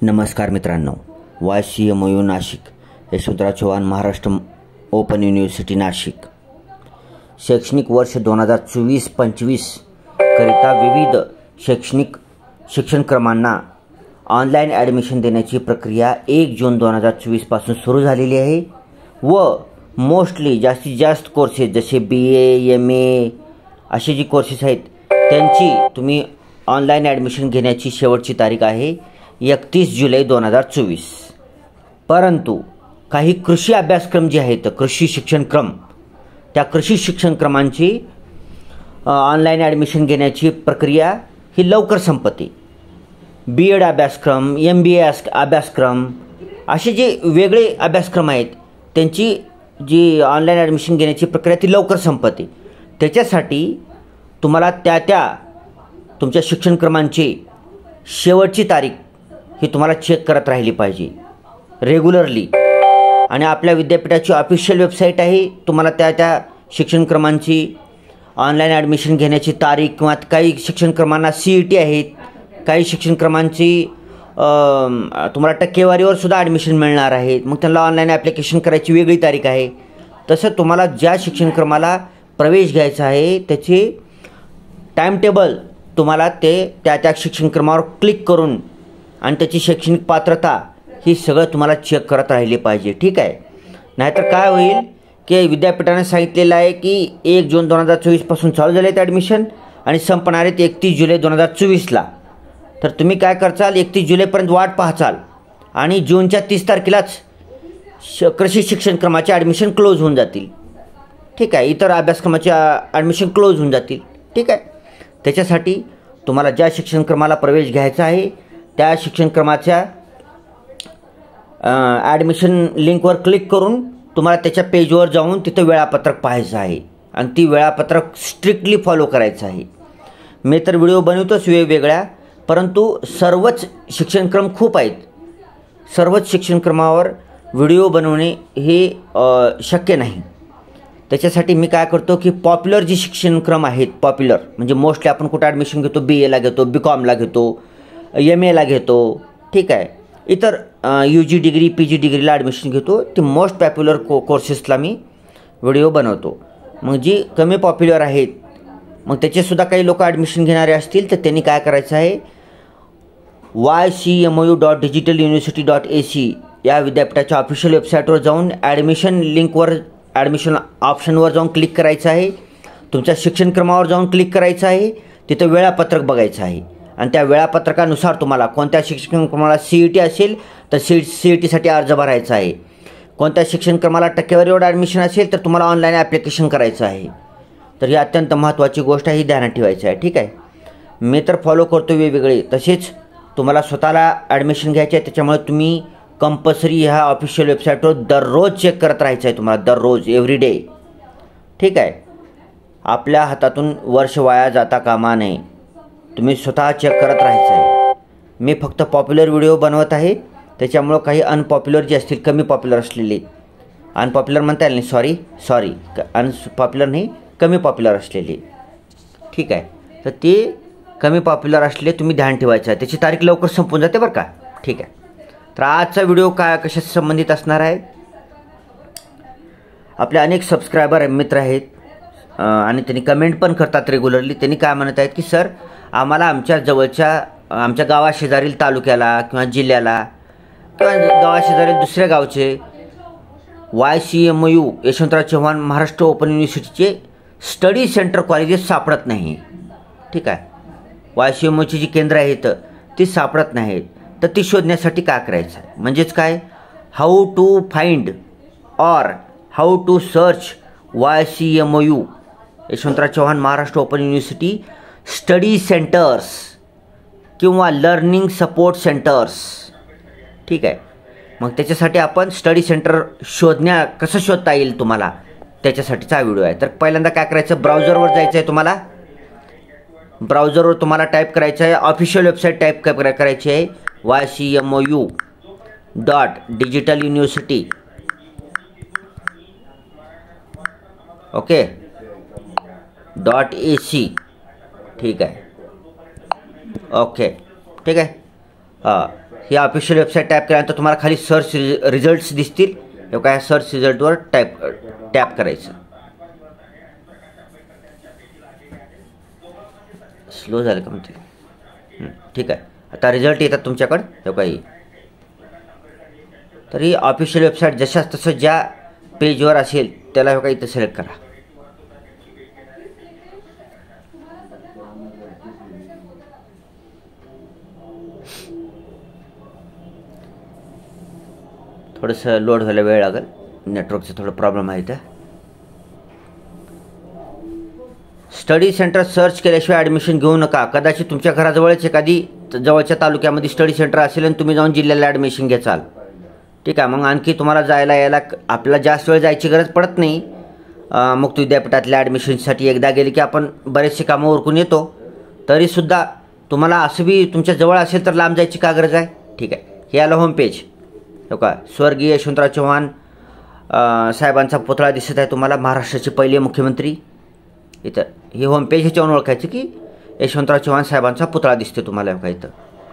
नमस्कार मित्रांनो, YCMU Nashik, Yashwantrao Chavan Maharashtra open university Nashik शैक्षणिक वर्ष 2024-25 करिता विविध शैक्षणिक शिक्षणक्रमांना ऑनलाईन ॲडमिशन देण्याची प्रक्रिया 1 जून 2024 पासून सुरू झालेली आहे व मोस्टली जास्तीत जास्त कोर्सेस जसे BA, MA असे जी कोर्सेस आहेत त्यांची तुम्ही ऑनलाईन ॲडमिशन घेण्याची शेवटची तारीख आहे 31 जुलै 2024. परंतु काही कृषी अभ्यासक्रम जे आहेत, कृषी शिक्षणक्रम, त्या कृषी शिक्षणक्रमांची ऑनलाईन ॲडमिशन घेण्याची प्रक्रिया ही लवकर संपते. BEd अभ्यासक्रम, MBA अभ्यासक्रम असे जे वेगळे अभ्यासक्रम आहेत त्यांची जी ऑनलाईन ॲडमिशन घेण्याची प्रक्रिया ती लवकर संपते. त्याच्यासाठी तुम्हाला त्या तुमच्या शिक्षणक्रमांची शेवटची तारीख ही तुम्हाला चेक करत राहिली पाहिजे रेग्युलरली. आणि आपल्या विद्यापीठाची ऑफिशियल वेबसाईट आहे. तुम्हाला त्या शिक्षणक्रमांची ऑनलाईन ॲडमिशन घेण्याची तारीख किंवा काही शिक्षणक्रमांना CET आहेत, काही शिक्षणक्रमांची तुम्हाला टक्केवारीवर सुद्धा ॲडमिशन मिळणार आहे. मग त्यांना ऑनलाईन ॲप्लिकेशन करायची वेगळी तारीख आहे. तसं तुम्हाला ज्या शिक्षणक्रमाला प्रवेश घ्यायचा आहे त्याची टाईमटेबल तुम्हाला त्या शिक्षणक्रमावर क्लिक करून आणि त्याची शैक्षणिक पात्रता ही सगळं तुम्हाला चेक करत राहिली पाहिजे. ठीक आहे. नाहीतर काय होईल की विद्यापीठाने सांगितलेलं आहे की 1 जून 2024 पासून चालू झाले आहेत ॲडमिशन आणि संपणार आहेत 31 जुलै 2024ला. तर तुम्ही काय करचाल, 31 जुलैपर्यंत वाट पाहचाल आणि जूनच्या 30 तारखेलाच कृषी शिक्षणक्रमाचे ॲडमिशन क्लोज होऊन जातील. ठीक आहे. इतर अभ्यासक्रमाचे ॲडमिशन क्लोज होऊन जातील. ठीक आहे. त्याच्यासाठी तुम्हाला ज्या शिक्षणक्रमाला प्रवेश घ्यायचा आहे त्या शिक्षणक्रमाच्या ॲडमिशन लिंकवर क्लिक करून तुम्हाला त्याच्या पेजवर जाऊन तिथं वेळापत्रक पाहायचं आहे आणि ती वेळापत्रक स्ट्रिक्टली फॉलो करायचं आहे. मी तर व्हिडिओ बनवतोच वेगवेगळ्या, परंतु सर्वच शिक्षणक्रम खूप आहेत. सर्वच शिक्षणक्रमावर व्हिडिओ बनवणे हे शक्य नाही. त्याच्यासाठी मी काय करतो की पॉप्युलर जी शिक्षणक्रम आहेत, पॉप्युलर म्हणजे मोस्टली आपण कुठं ॲडमिशन घेतो, BAला घेतो, BComला घेतो, MAला घेतो. ठीक आहे. इतर UG डिग्री, PG डिग्रीला ॲडमिशन घेतो. ते मोस्ट पॉप्युलर कोर्सेसला मी व्हिडिओ बनवतो. मग जी कमी पॉप्युलर आहेत मग त्याचेसुद्धा काही लोक ॲडमिशन घेणारे असतील तर त्यांनी काय करायचं आहे, YCMU.digitaluniversity.ac या विद्यापीठाच्या ऑफिशियल वेबसाईटवर जाऊन ॲडमिशन लिंकवर, ॲडमिशन ऑप्शनवर जाऊन क्लिक करायचं आहे. तुमच्या शिक्षणक्रमावर जाऊन क्लिक करायचं आहे. तिथं वेळापत्रक बघायचं आहे आणि त्या वेळापत्रकानुसार तुम्हाला कोणत्या शिक्षणक्रमाला CET असेल तर CETसाठी अर्ज भरायचा आहे. कोणत्या शिक्षणक्रमाला टक्केवारीवर ॲडमिशन असेल तर तुम्हाला ऑनलाईन ॲप्लिकेशन करायचं आहे. तर ही अत्यंत महत्त्वाची गोष्ट आहे, ही ध्यानात ठेवायची आहे. ठीक आहे. मी तर फॉलो करतो वेगवेगळे. तसेच तुम्हाला स्वतःला ॲडमिशन घ्यायचे आहे त्याच्यामुळे तुम्ही कंपल्सरी ह्या ऑफिशियल वेबसाईटवर दररोज चेक करत राहायचं आहे तुम्हाला, दररोज, एव्हरी डे. ठीक आहे. आपल्या हातातून वर्ष वाया जाता कामा नये. तुम्ही स्वतः चेक करत राहायचं आहे. मी फक्त पॉप्युलर व्हिडिओ बनवत आहे त्याच्यामुळं काही अनपॉप्युलर जे असतील, कमी पॉप्युलर असलेले, अनपॉप्युलर म्हणता येईल नाही, सॉरी अनपॉप्युलर नाही, कमी पॉप्युलर असलेले. ठीक आहे. तर ते कमी पॉप्युलर असलेले तुम्ही ध्यान ठेवायचं आहे. त्याची तारीख लवकर संपून जाते बरं का. ठीक आहे. तर आजचा व्हिडिओ कशाशी संबंधित असणार आहे, आपले अनेक सबस्क्रायबर मित्र आहेत आणि त्यांनी कमेंट पण करतात रेग्युलरली. त्यांनी काय म्हणत आहेत की सर आम्हाला आमच्या जवळच्या, आमच्या गावाशेजारील तालुक्याला किंवा जिल्ह्याला किंवा गावाशेजारील दुसऱ्या गावचे YCMU यशवंतराव चव्हाण महाराष्ट्र ओपन युनिव्हर्सिटीचे स्टडी सेंटर कॉलेजेस सापडत नाही. ठीक आहे. YCMUची जी केंद्र आहेत ती सापडत नाहीत. तर ती शोधण्यासाठी काय करायचं आहे, म्हणजेच काय, how to find or how to search YCMU Yashwantrao Chavan Maharashtra open university study centres किंवा लर्निंग सपोर्ट सेंटर्स. ठीक आहे. मग त्याच्यासाठी आपण स्टडी सेंटर कसं शोधता येईल तुम्हाला त्याच्यासाठीचा व्हिडिओ आहे. तर पहिल्यांदा काय करायचं, ब्राउझरवर जायचं आहे तुम्हाला. ब्राउझरवर तुम्हाला टाईप करायचं आहे, ऑफिशियल वेबसाईट टाईप करायची आहे YCMU.digitaluniversity. Okay .ac. ठीक आहे. ओके. ठीक आहे. ही ऑफिशियल वेबसाईट टॅप केल्यानंतर तुम्हाला खाली सर्च रिझल्ट्स दिसतील. हे काय सर्च रिझल्टवर टॅप करायचं. स्लो झालं का म्हणते. ठीक आहे, आता रिझल्ट येतात तुमच्याकडं. हे काही तरी ऑफिशियल वेबसाईट जशाच तसं ज्या पेजवर असेल त्याला हे काही इथं सिलेक्ट करा. थोडंसं लोड व्हायला वेळ लागेल, नेटवर्कचं थोडं प्रॉब्लेम आहे. इथं स्टडी सेंटर सर्च केल्याशिवाय ॲडमिशन घेऊ नका. कदाचित तुमच्या घराजवळच एखादी जवळच्या तालुक्यामध्ये स्टडी सेंटर असेल आणि तुम्ही जाऊन जिल्ह्याला ॲडमिशन घ्याल. ठीक आहे, मग आणखी तुम्हाला जायला यायला आपल्याला जास्त वेळ जायची गरज पडत नाही. मुक्त विद्यापीठातल्या ॲडमिशनसाठी एकदा गेले की आपण बरेचसे कामं उरकून येतो. तरीसुद्धा तुम्हाला असं बी तुमच्या जवळ असेल तर लांब जायची का गरज आहे. ठीक आहे, हे आलं होम पेज. हो का, स्वर्गीय यशवंतराव चव्हाण साहेबांचा पुतळा दिसत आहे तुम्हाला, महाराष्ट्राचे पहिले मुख्यमंत्री. इथं हे होम पेज ह्याच्यावरून ओळखायचं की यशवंतराव चव्हाण साहेबांचा पुतळा दिसतो तुम्हाला का इथं.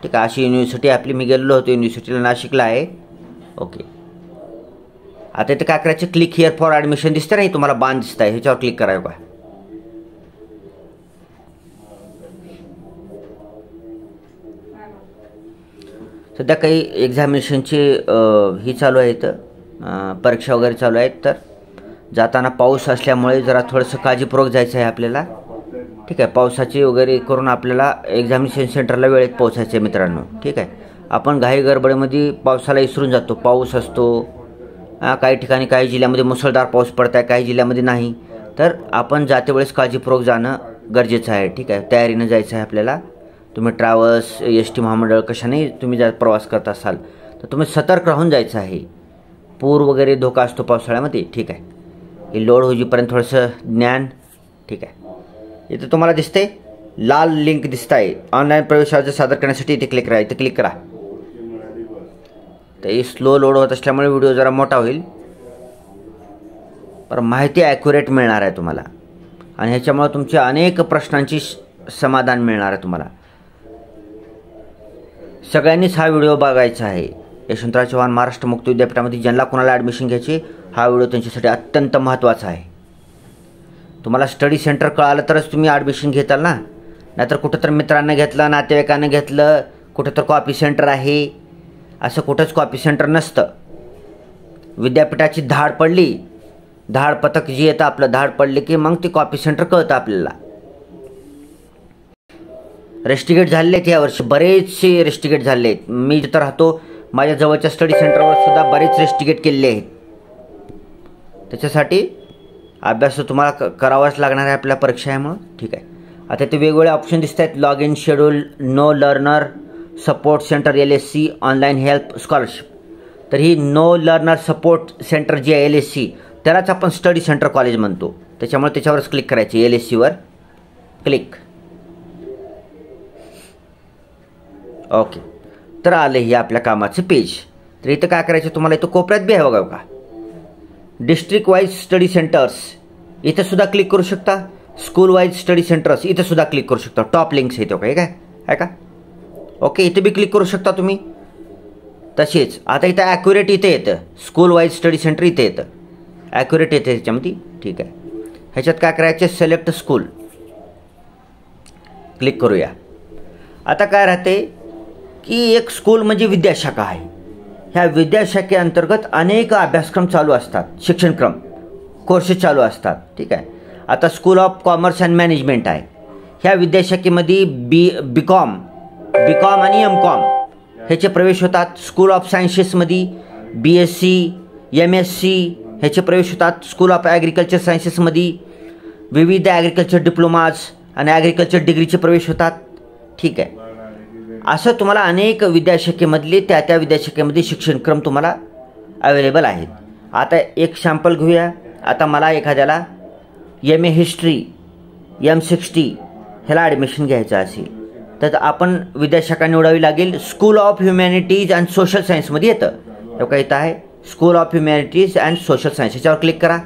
ठीक आहे, अशी युनिव्हर्सिटी आपली मी गेलेलो होतो युनिव्हर्सिटीला, नाशिकला आहे. ओके, आता इथं काय करायचं, क्लिक हिअर फॉर ॲडमिशन दिसतं नाही तुम्हाला, बाण दिसत आहे, ह्याच्यावर क्लिक करायचं का. सध्या काही एक्झामिनेशनचे ही चालू आहे, इथं परीक्षा वगैरे चालू आहेत. तर जाताना पाऊस असल्यामुळे जरा थोडंसं काळजीपूर्वक जायचं आहे आपल्याला. ठीक आहे, पावसाची वगैरे करून आपल्याला एक्झामिनेशन सेंटरला वेळेत पोहोचायचं आहे मित्रांनो. ठीक आहे, आपण घाई गडबडीमध्ये पावसाला विसरून जातो. पाऊस असतो काही ठिकाणी, काही जिल्ह्यामध्ये मुसळधार पाऊस पडत आहे, काही जिल्ह्यामध्ये नाही. तर आपण जाते वेळेस काळजीपूर्वक जाणं गरजेचं आहे. ठीक आहे, तयारीनं जायचं आहे आपल्याला. तुम्ही ट्रॅव्हल्स, एस-टी महामंडळ कशाने तुम्ही जर प्रवास करत असाल तर तुम्ही सतर्क राहून जायचं आहे. पूर वगैरे धोका असतो पावसाळ्यामध्ये. ठीक आहे, हे लोड होईपर्यंत थोडंसं ज्ञान. ठीक आहे, इथं तुम्हाला दिसते लाल लिंक दिसत आहे, ऑनलाईन प्रवेश अर्ज सादर करण्यासाठी. इथे क्लिक करा, इथे क्लिक करा. तर हे स्लो लोड होत असल्यामुळे व्हिडिओ जरा मोठा होईल, पण माहिती ॲक्युरेट मिळणार आहे तुम्हाला आणि ह्याच्यामुळे तुमच्या अनेक प्रश्नांची समाधान मिळणार आहे तुम्हाला. सगळ्यांनीच हा व्हिडिओ बघायचा आहे. यशवंतराव चव्हाण महाराष्ट्र मुक्त विद्यापीठामध्ये ज्यांना कोणाला ॲडमिशन घ्यायची, हा व्हिडिओ त्यांच्यासाठी अत्यंत महत्त्वाचा आहे. तुम्हाला स्टडी सेंटर कळालं तरच तुम्ही ॲडमिशन घेताल ना, नाहीतर कुठं तर मित्रांना घेतलं, नातेवाईकांना घेतलं, कुठं तर कॉपी सेंटर आहे, असं कुठंच कॉपी सेंटर नसतं. विद्यापीठाची धाड पडली, धाड पथक जी येतं आपलं, धाड पडली की मग ते कॉपी सेंटर कळतं आपल्याला. रेस्टिगेट झालेले आहेत यावर्षी, बरेचसे रेस्टिगेट झाले आहेत. मी जिथं राहतो माझ्या जवळच्या स्टडी सेंटरवर सुद्धा बरेच रेस्टिगेट केलेले आहेत. त्याच्यासाठी अभ्यास तुम्हाला करावाच लागणार आहे आपल्या परीक्षा आहे म्हणून. ठीक आहे, आता ते वेगवेगळे ऑप्शन दिसत आहेत. Log in schedule, know learner support centre, LSC, online help, scholarship. तर ही नो लर्नर सपोर्ट सेंटर जी आहे LSC, त्यालाच आपण स्टडी सेंटर कॉलेज म्हणतो. त्याच्यामुळे त्याच्यावरच क्लिक करायची, LSCवर क्लिक. ओके, तर आले हे आपल्या कामाचं पेज. तर इथं काय करायचं तुम्हाला, इथं कोपऱ्यात बी आहे बघा का, डिस्ट्रिक्ट वाईज स्टडी सेंटर्स, इथं सुद्धा क्लिक करू शकता. स्कूल वाईज स्टडी सेंटर्स, इथं सुद्धा क्लिक करू शकता. टॉप लिंक्स येतो काय आहे का. ओके, इथे बी क्लिक करू शकता तुम्ही. तसेच आता इथं ॲक्युरेट इथे येतं, स्कूल वाईज स्टडी सेंटर इथे येतं, ॲक्युरेट येते ह्याच्यामध्ये. ठीक आहे, ह्याच्यात काय करायचं, सिलेक्ट स्कूल क्लिक करूया. आता काय राहते की एक स्कूल म्हणजे विद्याशाखा आहे. ह्या विद्याशाखेअंतर्गत अनेक अभ्यासक्रम चालू असतात, शिक्षणक्रम कोर्सेस चालू असतात. ठीक आहे, आता school of commerce and management आहे. ह्या विद्याशाखेमध्ये बीकॉम आणि MCOM ह्याचे प्रवेश होतात. स्कूल ऑफ सायन्सेसमध्ये BSc, MSc ह्याचे प्रवेश होतात. स्कूल ऑफ ॲग्रिकल्चर सायन्सेसमध्ये विविध ॲग्रिकल्चर डिप्लोमाज आणि ॲग्रिकल्चर डिग्रीचे प्रवेश होतात. ठीक आहे, असं तुम्हाला अनेक विद्याशाखेमधले त्या विद्याशाखेमध्ये शिक्षणक्रम तुम्हाला अवेलेबल आहेत. आता एक सॅम्पल घेऊया. आता मला एखाद्याला MA हिस्ट्री M60 ह्याला ॲडमिशन घ्यायचं असेल तर आपण विद्याशाखा निवडावी लागेल. School of humanities and social सायन्समध्ये येतं. तेव्हा इथं आहे school of humanities and social science, ह्याच्यावर क्लिक करा.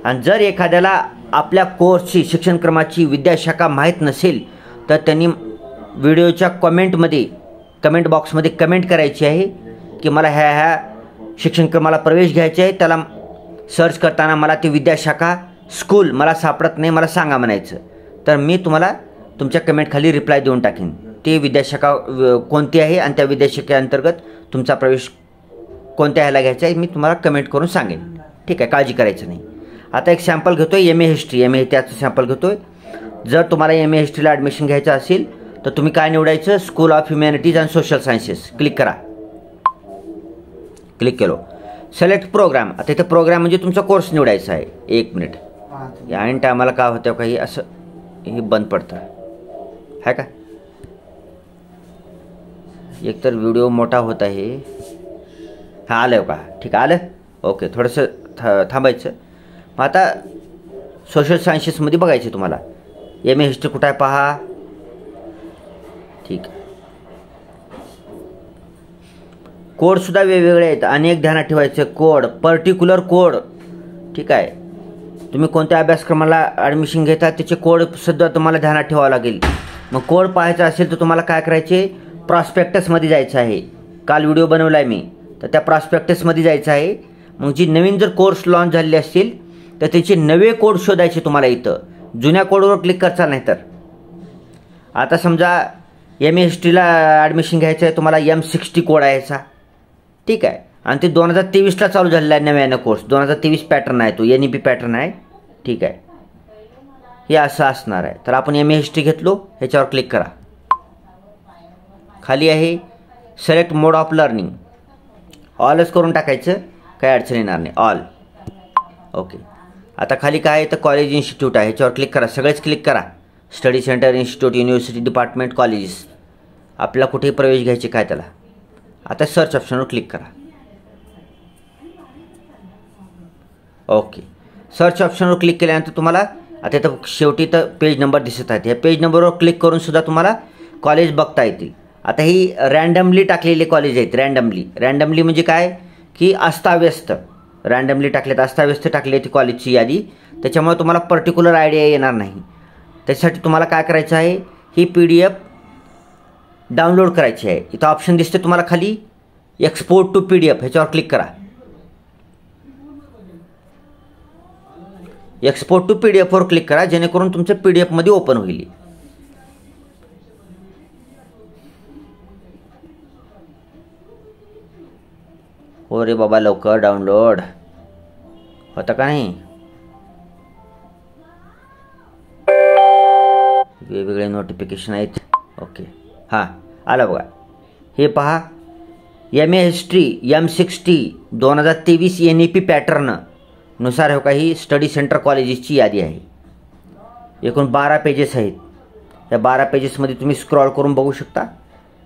आणि जर एखाद्याला आपल्या कोर्सची शिक्षणक्रमाची विद्याशाखा माहीत नसेल तर त्यांनी व्हिडिओच्या कमेंटमध्ये कमेंट बॉक्समध्ये कमेंट करायची आहे की मला ह्या शिक्षण क्रमाला प्रवेश घ्यायचा आहे, त्याला सर्च करताना मला ती विद्याशाखा स्कूल मला सापडत नाही, मला सांगा म्हणायचं. तर मी तुम्हाला तुमच्या कमेंटखाली रिप्लाय देऊन टाकीन ती विद्याशाखा कोणती आहे आणि त्या विद्याशाखेअंतर्गत तुमचा प्रवेश कोणत्या ह्याला घ्यायचा आहे मी तुम्हाला कमेंट करून सांगेन. ठीक आहे, काळजी करायचं नाही. आता एक सॅम्पल घेतो आहे MA हिस्ट्री. MA त्याचं सॅम्पल घेतो आहे. जर तुम्हाला MA हिस्ट्रीला ॲडमिशन घ्यायचं असेल तर तुम्ही काय निवडायचं, school of humanities and social sciences click करा. क्लिक केलो. Select programme. आता इथे प्रोग्राम म्हणजे तुमचा कोर्स निवडायचा आहे. 1 मिनिट. आणि टायमाला काय होतं काही असं हे बंद पडतं आहे का, एकतर व्हिडिओ मोठा होत आहे. हां आलं का, ठीक आलं. ओके, थोडंसं थांबायचं. मग आता सोशल सायन्सेसमध्ये बघायचं तुम्हाला. MA हिस्ट्री कुठं आहे पहा. ठीक, कोडसुद्धा वेगवेगळे आहेत, अनेक ध्यानात ठेवायचं. Code, particular code. ठीक आहे, तुम्ही कोणत्या अभ्यासक्रमाला ॲडमिशन घेता त्याचे कोडसुद्धा तुम्हाला ध्यानात ठेवावं लागेल. मग कोड पाहायचा असेल तर तुम्हाला काय करायचे, प्रॉस्पेक्टसमध्ये जायचं आहे. काल व्हिडिओ बनवला आहे मी, तर त्या प्रॉस्पेक्टसमध्ये जायचं आहे. मग जी नवीन जर कोर्स लॉन्च झालेले असतील तर त्याचे नवे कोड शोधायचे तुम्हाला इथं. जुन्या कोडवर क्लिक करचाल नाही तर. आता समजा MA हिस्ट्रीला ॲडमिशन घ्यायचं आहे तुम्हाला, M60 कोड आहे याचा. ठीक आहे, आणि ते 2023ला चालू झालेला आहे नव्यानं कोर्स. 2023 पॅटर्न आहे तो, NEP पॅटर्न आहे. ठीक आहे, हे असं असणार आहे. तर आपण MA हिस्ट्री घेतलो, ह्याच्यावर क्लिक करा. खाली आहे सिलेक्ट मोड ऑफ लर्निंग. ऑलच करून टाकायचं, काही अडचण येणार नाही. ऑल. ओके, आता खाली काय आहे तर कॉलेज इन्स्टिट्यूट आहे, ह्याच्यावर क्लिक करा. सगळेच क्लिक करा. Study centre, institute, university, department, colleges. आपल्याला कुठेही प्रवेश घ्यायचे काय त्याला. आता सर्च ऑप्शनवर क्लिक करा. ओके, सर्च ऑप्शनवर क्लिक केल्यानंतर तुम्हाला आता इथं शेवटी तर पेज नंबर दिसत आहेत. ह्या पेज नंबरवर क्लिक करून सुद्धा तुम्हाला कॉलेज बघता येतील. आता ही रँडमली टाकलेले कॉलेज आहेत. रँडमली म्हणजे काय की अस्ताव्यस्त. रँडमली टाकलेत, अस्ताव्यस्त टाकली ती कॉलेजची यादी. त्याच्यामुळे तुम्हाला पर्टिक्युलर आयडिया येणार नाही. त्यासाठी तुम्हाला काय करायचं आहे, ही PDF डाउनलोड करायची आहे. इथं ऑप्शन दिसते तुम्हाला खाली, एक्सपोर्ट टू PDF. ह्याच्यावर क्लिक करा. एक्सपोर्ट टू PDFवर क्लिक करा, जेणेकरून तुमचं PDFमध्ये ओपन होईल. हो रे बाबा, लवकर डाउनलोड होतं का नाही. वेगवेगळे नोटिफिकेशन आहेत. ओके, हां आलं बघा. हे पहा, MA history M60 2023 NEP pattern नुसार हो का ही स्टडी सेंटर कॉलेजेसची यादी आहे. एकूण 12 पेजेस आहेत. या 12 पेजेसमध्ये तुम्ही स्क्रॉल करून बघू शकता,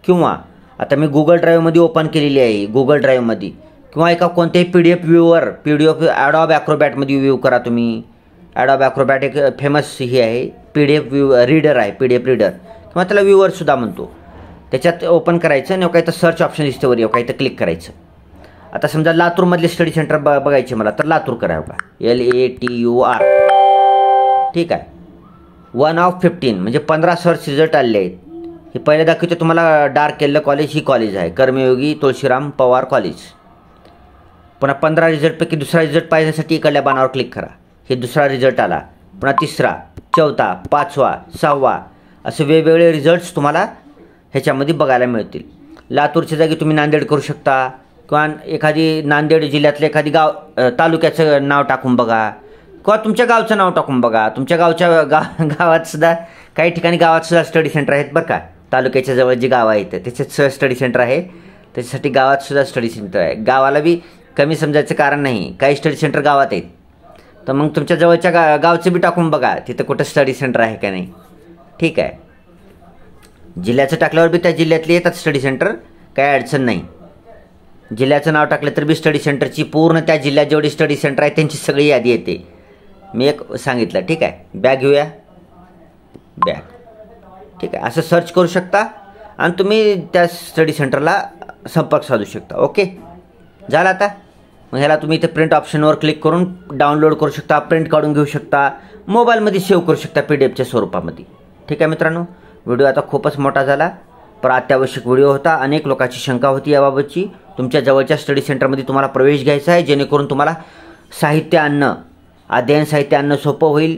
किंवा आता मी गुगल ड्राईव्हमध्ये ओपन केलेली आहे. गुगल ड्राईव्हमध्ये किंवा एका कोणत्याही PDF viewer, PDF Adobe ॲक्रोबॅटमध्ये view करा तुम्ही. ॲडॉब ॲक्रोबॅट एक फेमस ही आहे, PDF व्ह्यू रीडर आहे, PDF रीडर किंवा त्याला व्ह्यूवरसुद्धा म्हणतो. त्याच्यात ओपन करायचं आणि काही तर सर्च ऑप्शन दिसतं वर, काही तर क्लिक करायचं. आता समजा लातूरमधले स्टडी सेंटर बघायचे मला, तर लातूर करावं का, LATUR. ठीक आहे, 1 of 15 म्हणजे 15 सर्च रिझल्ट आलेले आहेत. हे पहिले दाखवते तुम्हाला डार्क केलेलं कॉलेज, ही कॉलेज आहे कर्मयोगी तुळशीराम पवार कॉलेज. पुन्हा 15 रिझल्टपैकी दुसरा रिझल्ट पाहण्यासाठी इकडल्या बाणावर क्लिक करा. हे दुसरा रिझल्ट आला, पुन्हा तिसरा, चौथा, 5वा, 6वा असे वेगवेगळे रिझल्ट्स तुम्हाला ह्याच्यामध्ये बघायला मिळतील. लातूरच्या जागी तुम्ही नांदेड करू शकता, किंवा एखादी नांदेड जिल्ह्यातलं एखादी गाव तालुक्याचं नाव टाकून बघा, किंवा तुमच्या गावचं नाव टाकून बघा. तुमच्या गावातसुद्धा काही ठिकाणी गावातसुद्धा स्टडी सेंटर आहेत बरं का. तालुक्याच्या जवळ जी गावं आहेत त्याच्यात स्टडी सेंटर आहे. त्याच्यासाठी गावातसुद्धा स्टडी सेंटर आहे. गावाला बी कमी समजायचं कारण नाही, काही स्टडी सेंटर गावात आहेत. तर मग तुमच्या जवळच्या गावचं बी टाकून बघा तिथं कुठं स्टडी सेंटर आहे का नाही. ठीक आहे, जिल्ह्याचं टाकल्यावर बी त्या जिल्ह्यातले येतात स्टडी सेंटर, काही अडचण नाही. जिल्ह्याचं नाव टाकलं तर बी स्टडी सेंटरची पूर्ण त्या जिल्ह्यात जेवढी स्टडी सेंटर आहे त्यांची सगळी यादी येते. मी एक सांगितलं. ठीक आहे, बॅग घेऊया, बॅग. ठीक आहे, असं सर्च करू शकता आणि तुम्ही त्या स्टडी सेंटरला संपर्क साधू शकता. ओके, झालं. आता मग ह्याला तुम्ही इथे प्रिंट ऑप्शनवर क्लिक करून डाउनलोड करू शकता, प्रिंट काढून घेऊ शकता, मोबाईलमध्ये सेव्ह करू शकता PDFच्या स्वरूपामध्ये. ठीक आहे मित्रांनो, व्हिडिओ आता खूपच मोठा झाला, पर अत्यावश्यक व्हिडिओ होता. अनेक लोकांची शंका होती याबाबतची. तुमच्या जवळच्या स्टडी सेंटरमध्ये तुम्हाला प्रवेश घ्यायचा आहे, जेणेकरून तुम्हाला साहित्य आणणं, अध्ययन साहित्य आणणं सोपं होईल.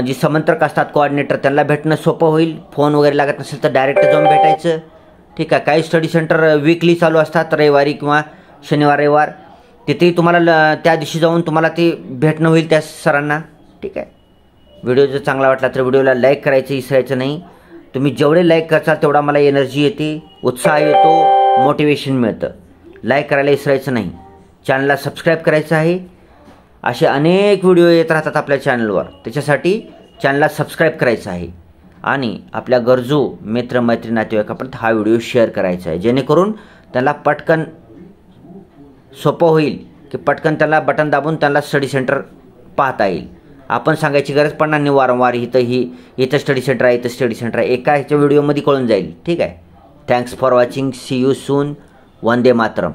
जी समंत्रक असतात कोऑर्डिनेटर, त्यांना भेटणं सोपं होईल. फोन वगैरे लागत नसेल तर डायरेक्ट जाऊन भेटायचं. ठीक आहे. काही स्टडी सेंटर वीकली चालू असतात, रविवारी किंवा शनिवार रविवार. तिथेही तुम्हाला त्या दिवशी जाऊन तुम्हाला ते भेटणं होईल त्या सरांना. ठीक आहे. व्हिडिओ जर चांगला वाटला तर व्हिडिओला लाईक करायचं विसरायचं नाही. तुम्ही जेवढे लाईक करसाल तेवढा मला एनर्जी येते, उत्साह येतो, मोटिवेशन मिळतं. लाईक करायला विसरायचं नाही. चॅनलला सबस्क्राईब करायचं आहे. असे अनेक व्हिडिओ येत राहतात आपल्या चॅनलवर, त्याच्यासाठी चॅनलला सबस्क्राईब करायचं आहे आणि आपल्या गरजू मित्रमैत्रीण नातेवाईकापर्यंत हा व्हिडिओ शेअर करायचा आहे, जेणेकरून त्याला पटकन सोपं होईल की पटकन त्याला बटन दाबून त्याला स्टडी सेंटर पाहता येईल. आपण सांगायची गरज पडणार नाही वारंवार, इथं स्टडी सेंटर आहे, इथं स्टडी सेंटर आहे. एका ह्याच्या व्हिडिओमध्ये कळून जाईल. ठीक आहे. Thanks for watching. See you soon. Vande Mataram.